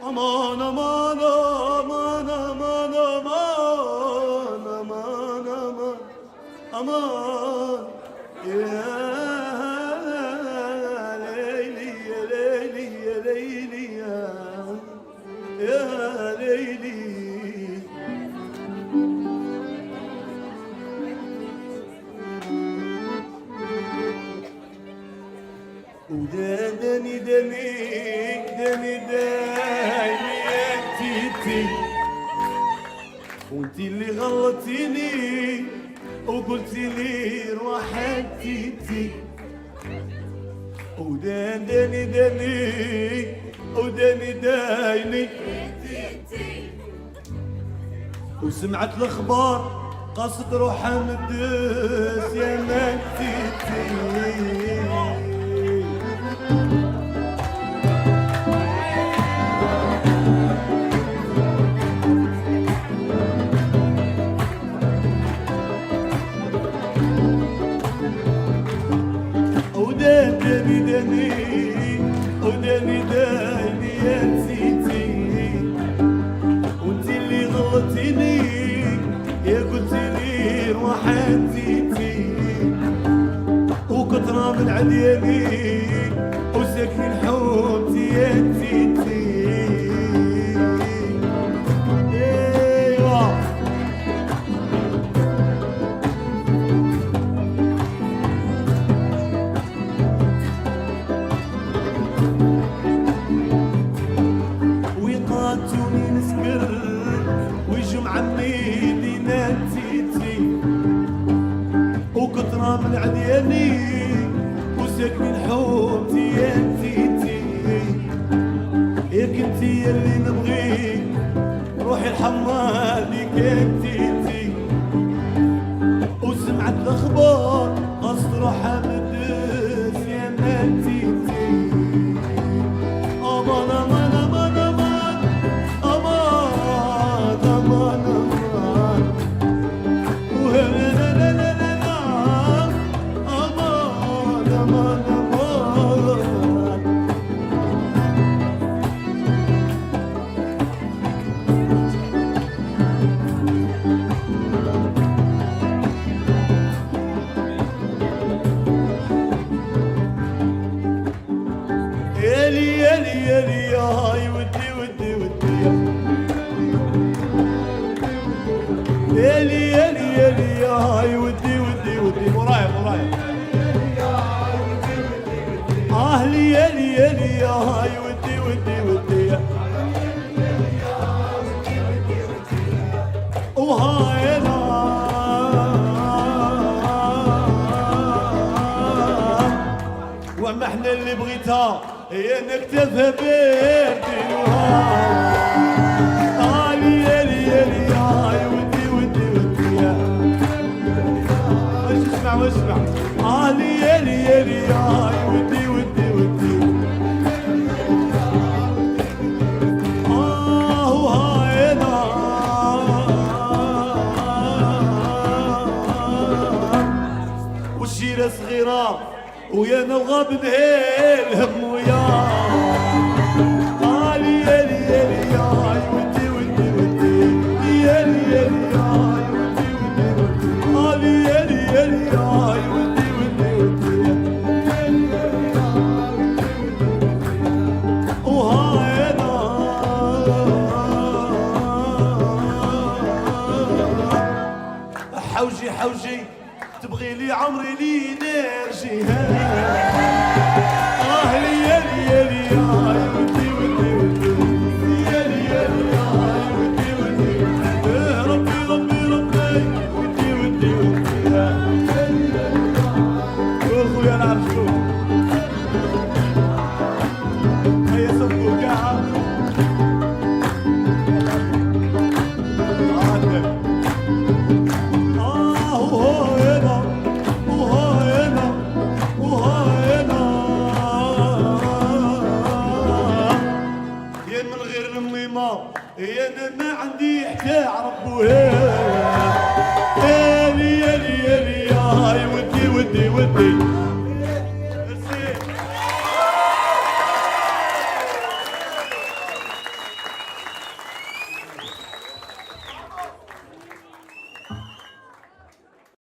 امان امان امان امان امان امان امان امان يا ليلي يا ليلي يا ليلي يا ليلي. وداني داني داني داني يا تيتي، وانتي اللي غلطتيني وقلتي لي روح تيتي. وداني داني وداني داني وسمعت الاخبار قصد روحها مدس يا مكتيتي. وداني داني وداني داني يا تيتي، وانتي اللي غلطتيني يا قلتي لي روح تيتي. وكثرة من عدياني وساكنين حومتي يا تيتي. ايوا ويقاتوني نسكر ويجوا معميدينا تيتي. وكثرة من عدياني وساكنين حومتي يا تيتي. يا كنتي اللي نبغيك روحي الحمالك يا تيتي. وسمعت الاخبار قصد روحها مدس يا ما تيتي. امان امان امان امان امان امان امان وهلا لا لا لا لا امان امان امان. يالي يالي يالي يا هاي ودي ودي ودي يالي يالي يالي يا هاي ودي ودي ودي. ورايا ورايا اهلي يالي يالي يا هاي ودي ودي ودي. وهاي انا وما احنا اللي بغيتها هي نكتفها بيدي وهاي. يالي يالي يا هاي ودي ودي ودي واش اسمع واسمع. يالي يالي يا هاي ودي ودي ودي. وهاي انا والشيرة صغيرة ويا نبغى بنهي الهم وياه. يالي يالي يا هاي ودي ودي ودي. يالي يالي يا هاي ودي ودي ودي. يالي يالي يا هاي ودي ودي ودي. وهاي انا حوجي حوجي تبغي لي عمري لي نرجي. لي يالي يالي يا هاي ودي ودي ودي. يالي يالي يا هاي ودي ودي ودي. ربي ربي ربي ودي ودي ودي. خويا نعرف شكون هيا صفقوا كاع يا انا ما عندي حتى عرب وهي. يالي يالي يالي يا هاي ودي ودي ودي.